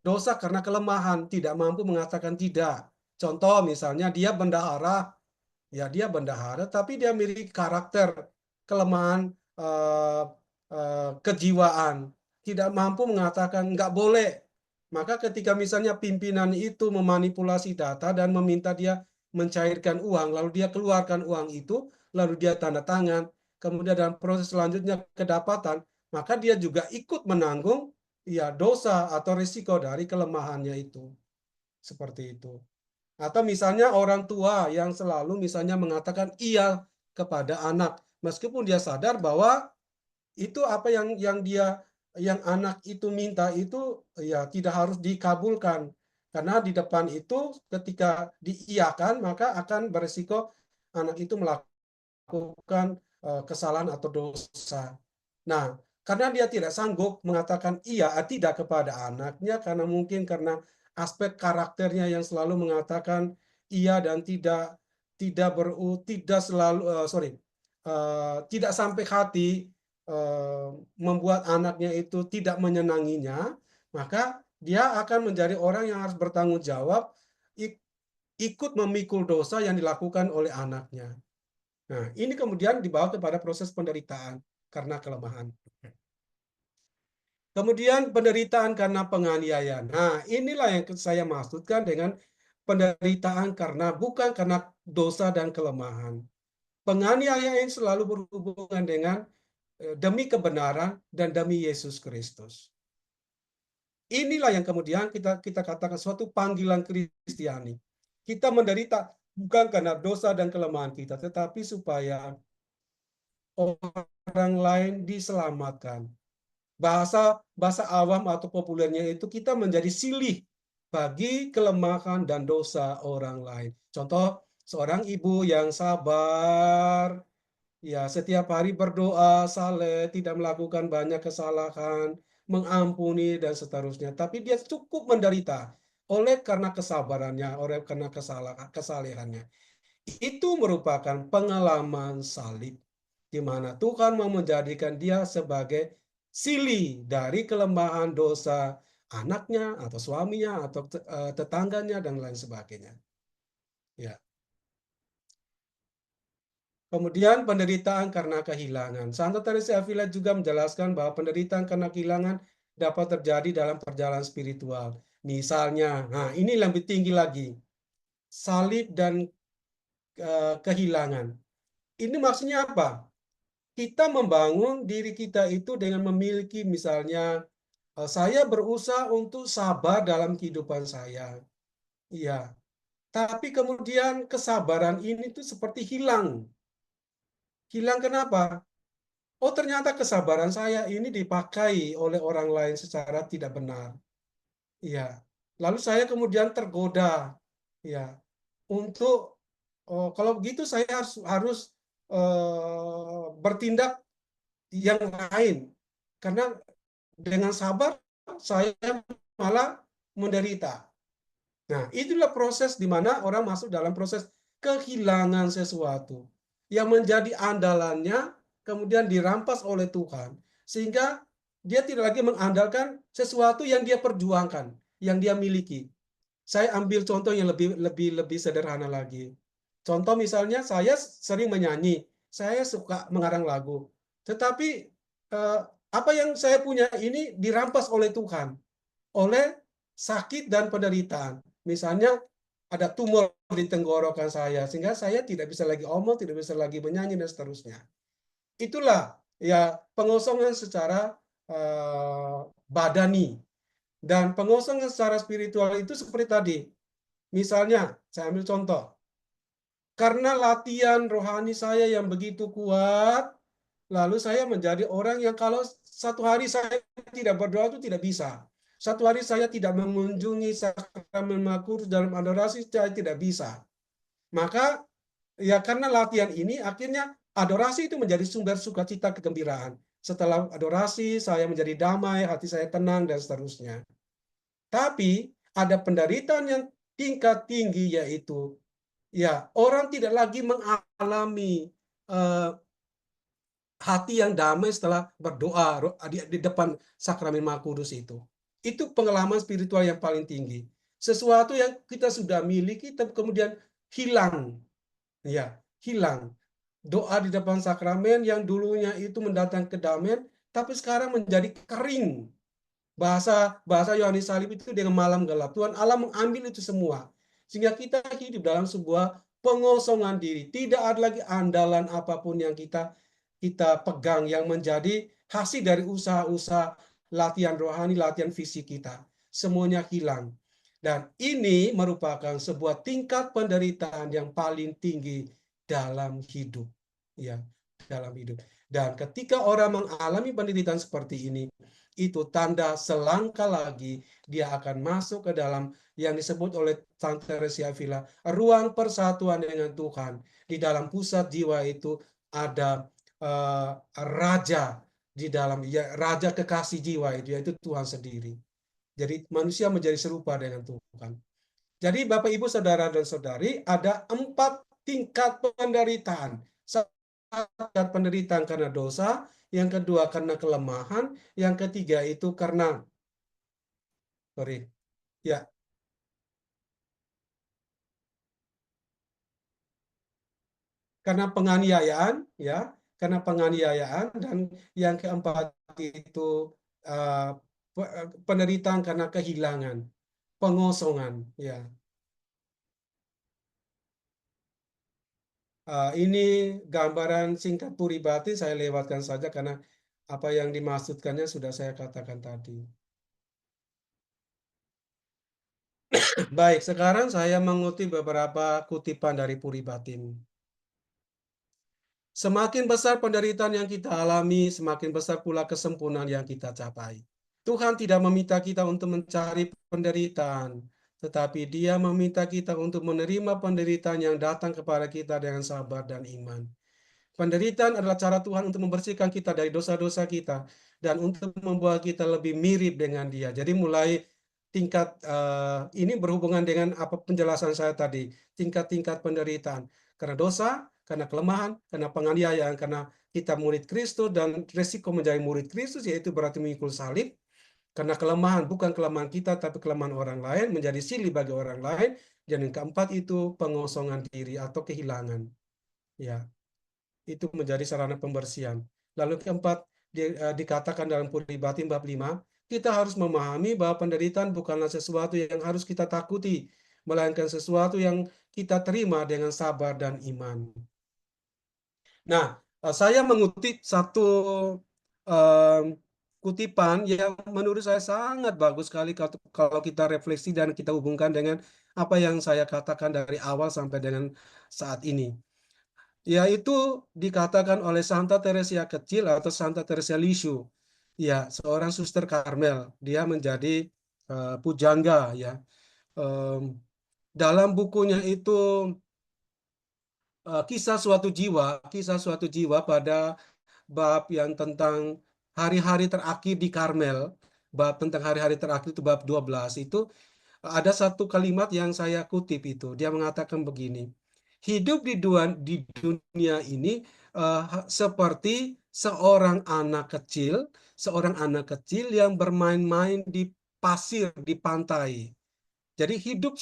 dosa karena kelemahan, tidak mampu mengatakan tidak. Contoh misalnya dia bendahara, ya dia bendahara, tapi dia memiliki karakter, kelemahan, kejiwaan, tidak mampu mengatakan nggak boleh. Maka ketika misalnya pimpinan itu memanipulasi data dan meminta dia mencairkan uang, lalu dia keluarkan uang itu, lalu dia tanda tangan, kemudian dalam proses selanjutnya kedapatan, maka dia juga ikut menanggung ya dosa atau risiko dari kelemahannya itu. Seperti itu. Atau misalnya orang tua yang selalu misalnya mengatakan iya kepada anak, meskipun dia sadar bahwa itu apa yang anak itu minta itu ya tidak harus dikabulkan. Karena di depan itu ketika diiyakan maka akan berisiko anak itu melakukan kesalahan atau dosa. Nah, karena dia tidak sanggup mengatakan iya tidak kepada anaknya karena aspek karakternya yang selalu mengatakan iya dan tidak selalu tidak sampai hati, membuat anaknya itu tidak menyenanginya, maka dia akan menjadi orang yang harus bertanggung jawab ikut memikul dosa yang dilakukan oleh anaknya. Nah, ini kemudian dibawa kepada proses penderitaan karena kelemahan. Kemudian penderitaan karena penganiayaan. Nah, inilah yang saya maksudkan dengan penderitaan bukan karena dosa dan kelemahan. Penganiayaan selalu berhubungan dengan demi kebenaran dan demi Yesus Kristus. Inilah yang kemudian kita katakan suatu panggilan Kristiani. Kita menderita bukan karena dosa dan kelemahan kita, tetapi supaya orang lain diselamatkan. Bahasa awam atau populernya itu kita menjadi silih bagi kelemahan dan dosa orang lain. Contoh, seorang ibu yang sabar, ya setiap hari berdoa, saleh, tidak melakukan banyak kesalahan, mengampuni dan seterusnya. Tapi dia cukup menderita karena kesabarannya, karena kesalehannya. Itu merupakan pengalaman salib, di mana Tuhan mau menjadikan dia sebagai sili dari kelemahan dosa anaknya atau suaminya atau tetangganya dan lain sebagainya. Ya. Kemudian penderitaan karena kehilangan. Santo Teresa Avila juga menjelaskan bahwa penderitaan karena kehilangan dapat terjadi dalam perjalanan spiritual. Misalnya, nah ini lebih tinggi lagi, salib dan kehilangan. Ini maksudnya apa? Kita membangun diri kita itu dengan memiliki misalnya saya berusaha untuk sabar dalam kehidupan saya. Iya, tapi kemudian kesabaran ini tuh seperti hilang. Hilang kenapa? Oh, ternyata kesabaran saya ini dipakai oleh orang lain secara tidak benar. Iya. Lalu saya kemudian tergoda. Ya, untuk kalau begitu saya harus bertindak yang lain. Karena dengan sabar saya malah menderita. Nah, itulah proses di mana orang masuk dalam proses kehilangan sesuatu yang menjadi andalannya kemudian dirampas oleh Tuhan, sehingga dia tidak lagi mengandalkan sesuatu yang dia perjuangkan, yang dia miliki. Saya ambil contoh yang lebih sederhana lagi. Contoh misalnya saya sering menyanyi, saya suka mengarang lagu, tetapi apa yang saya punya ini dirampas oleh Tuhan, oleh sakit dan penderitaan. Misalnya ada tumor di tenggorokan saya, sehingga saya tidak bisa lagi omong, tidak bisa lagi menyanyi dan seterusnya. Itulah ya pengosongan secara badani, dan pengosongan secara spiritual itu seperti tadi. Misalnya, saya ambil contoh. Karena latihan rohani saya yang begitu kuat, lalu saya menjadi orang yang kalau satu hari saya tidak berdoa itu tidak bisa. Satu hari saya tidak mengunjungi sakramen Maha dalam adorasi, saya tidak bisa. Maka ya karena latihan ini akhirnya adorasi itu menjadi sumber sukacita kegembiraan. Setelah adorasi saya menjadi damai, hati saya tenang dan seterusnya. Tapi ada penderitaan yang tingkat tinggi, yaitu ya orang tidak lagi mengalami eh, hati yang damai setelah berdoa di depan sakramen Maha Kudus itu. Itu pengalaman spiritual yang paling tinggi. Sesuatu yang kita sudah miliki, tapi kemudian hilang, ya, hilang. Doa di depan sakramen yang dulunya itu mendatangkan kedamaian, tapi sekarang menjadi kering. Bahasa bahasa Yohanes Salib itu dengan malam gelap. Tuhan Allah mengambil itu semua. Sehingga kita hidup dalam sebuah pengosongan diri. Tidak ada lagi andalan apapun yang kita kita pegang yang menjadi hasil dari usaha-usaha latihan rohani, latihan fisik kita. Semuanya hilang. Dan ini merupakan sebuah tingkat penderitaan yang paling tinggi dalam hidup. Ya, dalam hidup. Dan ketika orang mengalami penderitaan seperti ini, itu tanda selangkah lagi dia akan masuk ke dalam yang disebut oleh Santa Teresa Avila, ruang persatuan dengan Tuhan. Di dalam pusat jiwa itu ada raja di dalam, ya, raja kekasih jiwa itu, yaitu Tuhan sendiri. Jadi manusia menjadi serupa dengan Tuhan. Jadi Bapak Ibu Saudara dan Saudari, ada 4 tingkat penderitaan. Tingkat penderitaan karena dosa, yang kedua karena kelemahan, yang ketiga itu karena sorry, ya, karena penganiayaan, ya, karena penganiayaan, dan yang keempat itu uh, penderitaan karena kehilangan, pengosongan, ya. Ini gambaran singkat puri batin, saya lewatkan saja karena apa yang dimaksudkannya sudah saya katakan tadi. Baik, sekarang saya mengutip beberapa kutipan dari puri batin. Semakin besar penderitaan yang kita alami, semakin besar pula kesempurnaan yang kita capai. Tuhan tidak meminta kita untuk mencari penderitaan, tetapi Dia meminta kita untuk menerima penderitaan yang datang kepada kita dengan sabar dan iman. Penderitaan adalah cara Tuhan untuk membersihkan kita dari dosa-dosa kita dan untuk membuat kita lebih mirip dengan Dia. Jadi mulai tingkat ini berhubungan dengan apa penjelasan saya tadi, tingkat-tingkat penderitaan karena dosa, karena kelemahan, karena penganiayaan, karena kita murid Kristus dan resiko menjadi murid Kristus yaitu berarti mengikul salib. Karena kelemahan, bukan kelemahan kita, tapi kelemahan orang lain, menjadi silih bagi orang lain. Dan yang keempat itu pengosongan diri atau kehilangan. Ya, itu menjadi sarana pembersihan. Lalu keempat, dikatakan dalam Puri Batin bab 5, kita harus memahami bahwa penderitaan bukanlah sesuatu yang harus kita takuti, melainkan sesuatu yang kita terima dengan sabar dan iman. Nah, saya mengutip satu um, kutipan yang menurut saya sangat bagus sekali kalau kita refleksi dan kita hubungkan dengan apa yang saya katakan dari awal sampai dengan saat ini. Yaitu dikatakan oleh Santa Teresia kecil atau Santa Teresia Lisieux. Ya, seorang suster Karmel. Dia menjadi pujangga, ya. Em, Dalam bukunya itu kisah suatu jiwa pada bab yang tentang hari-hari terakhir di Karmel, bab tentang hari-hari terakhir itu bab 12 itu ada satu kalimat yang saya kutip itu. Dia mengatakan begini, hidup di dunia ini seperti seorang anak kecil yang bermain-main di pasir di pantai. Jadi hidup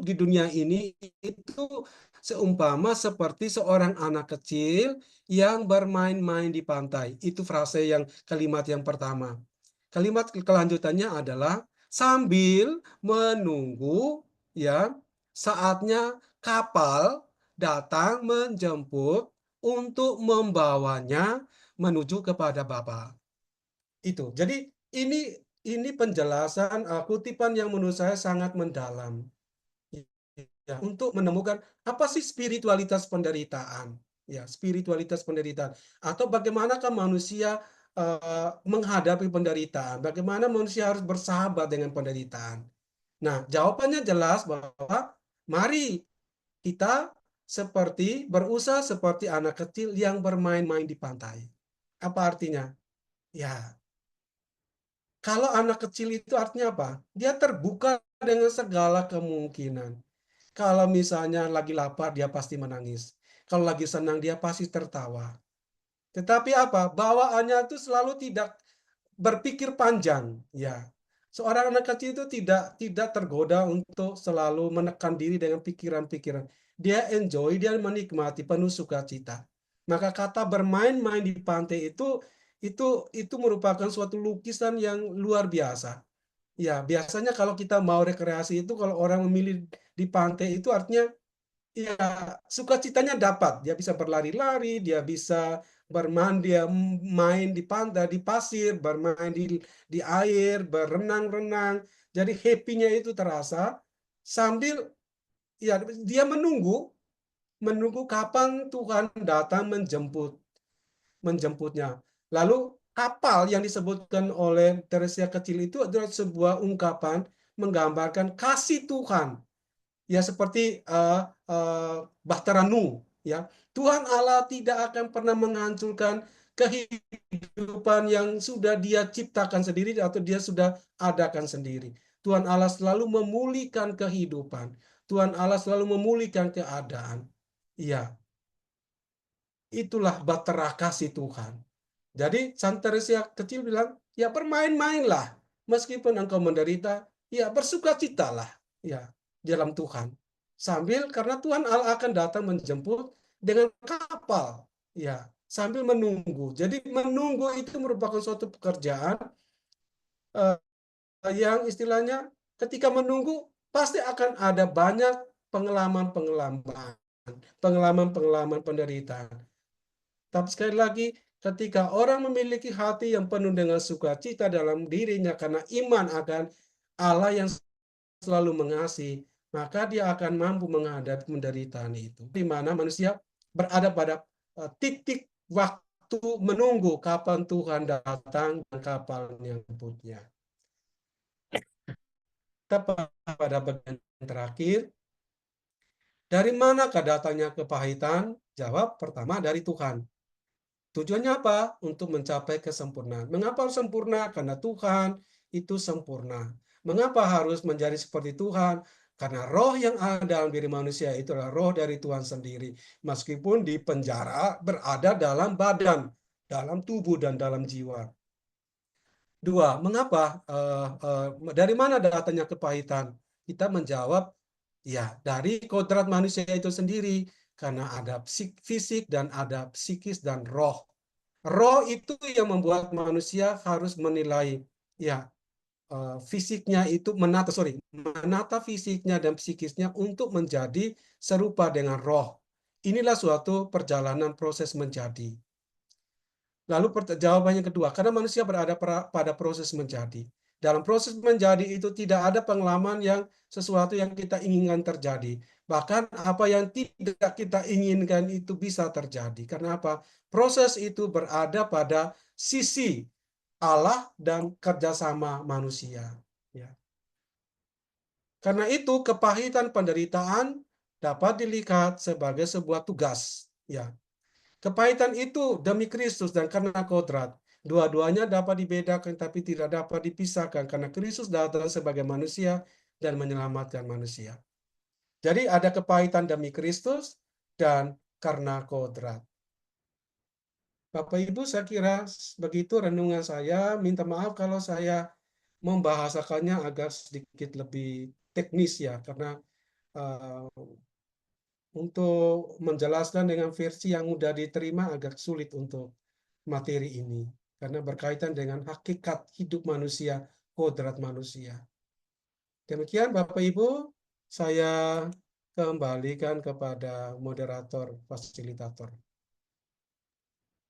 di dunia ini itu seumpama seperti seorang anak kecil yang bermain-main di pantai. Itu frase yang kalimat yang pertama. Kalimat kelanjutannya adalah sambil menunggu, ya, saatnya kapal datang menjemput untuk membawanya menuju kepada Bapa. Itu. Jadi ini ini penjelasan kutipan yang menurut saya sangat mendalam, ya, untuk menemukan apa sih spiritualitas penderitaan, ya, spiritualitas penderitaan, atau bagaimanakah manusia menghadapi penderitaan, bagaimana manusia harus bersahabat dengan penderitaan. Nah, jawabannya jelas bahwa mari kita berusaha seperti anak kecil yang bermain-main di pantai. Apa artinya? Ya, kalau anak kecil itu artinya apa? Dia terbuka dengan segala kemungkinan. Kalau misalnya lagi lapar, dia pasti menangis. Kalau lagi senang dia pasti tertawa. Tetapi apa? Bawaannya itu selalu tidak berpikir panjang, ya. Seorang anak kecil itu tidak tergoda untuk selalu menekan diri dengan pikiran-pikiran. Dia enjoy, dia menikmati penuh sukacita. Maka kata bermain-main di pantai itu merupakan suatu lukisan yang luar biasa. Ya, biasanya kalau kita mau rekreasi itu kalau orang memilih di pantai itu artinya ya, sukacitanya dapat. Dia bisa berlari-lari, dia bisa bermain, dia main di pantai, di pasir, bermain di air, berenang-renang. Jadi happy-nya itu terasa sambil ya dia menunggu kapan Tuhan datang menjemputnya. Lalu kapal yang disebutkan oleh Teresia kecil itu adalah sebuah ungkapan menggambarkan kasih Tuhan ya seperti Bahtera Nuh ya. Tuhan Allah tidak akan pernah menghancurkan kehidupan yang sudah Dia ciptakan sendiri atau Dia sudah adakan sendiri. Tuhan Allah selalu memulihkan kehidupan. Tuhan Allah selalu memulihkan keadaan. Iya, itulah bahtera kasih Tuhan. Jadi Santa Teresa kecil bilang, ya bermain-mainlah. Meskipun engkau menderita, ya bersukacitalah ya dalam Tuhan. Sambil karena Tuhan Allah akan datang menjemput dengan kapal. Ya, sambil menunggu. Jadi menunggu itu merupakan suatu pekerjaan eh, yang istilahnya ketika menunggu pasti akan ada banyak pengalaman-pengalaman, pengalaman-pengalaman penderitaan. Tapi sekali lagi, ketika orang memiliki hati yang penuh dengan sukacita dalam dirinya karena iman akan Allah yang selalu mengasihi, maka dia akan mampu menghadapi penderitaan itu. Di mana manusia berada pada titik waktu menunggu kapan Tuhan datang dan kapan yang jemputnya. Kita pada bagian terakhir, dari manakah datangnya kepahitan? Jawab pertama dari Tuhan. Tujuannya apa? Untuk mencapai kesempurnaan. Mengapa harus sempurna? Karena Tuhan itu sempurna. Mengapa harus menjadi seperti Tuhan? Karena roh yang ada dalam diri manusia itu adalah roh dari Tuhan sendiri. Meskipun di penjara berada dalam badan, dalam tubuh dan dalam jiwa. Dua, mengapa? Dari mana datangnya kepahitan? Kita menjawab, ya dari kodrat manusia itu sendiri. Karena ada fisik dan ada psikis dan roh. Roh itu yang membuat manusia harus menilai ya fisiknya itu menata fisiknya dan psikisnya untuk menjadi serupa dengan roh. Inilah suatu perjalanan proses menjadi. Lalu jawabannya kedua, karena manusia berada pada proses menjadi. Dalam proses menjadi itu tidak ada pengalaman yang sesuatu yang kita inginkan terjadi. Bahkan apa yang tidak kita inginkan itu bisa terjadi. Karena apa? Proses itu berada pada sisi Allah dan kerjasama manusia. Ya. Karena itu kepahitan penderitaan dapat dilihat sebagai sebuah tugas. Ya. Kepahitan itu demi Kristus dan karena kodrat. Dua-duanya dapat dibedakan tapi tidak dapat dipisahkan karena Kristus datang sebagai manusia dan menyelamatkan manusia. Jadi ada kepahitan demi Kristus dan karena kodrat. Bapak Ibu, saya kira begitu renungan saya. Minta maaf kalau saya membahasakannya agak sedikit lebih teknis ya, karena uh, untuk menjelaskan dengan versi yang mudah diterima agak sulit untuk materi ini. Karena berkaitan dengan hakikat hidup manusia, kodrat manusia. Demikian Bapak Ibu, saya kembalikan kepada moderator fasilitator.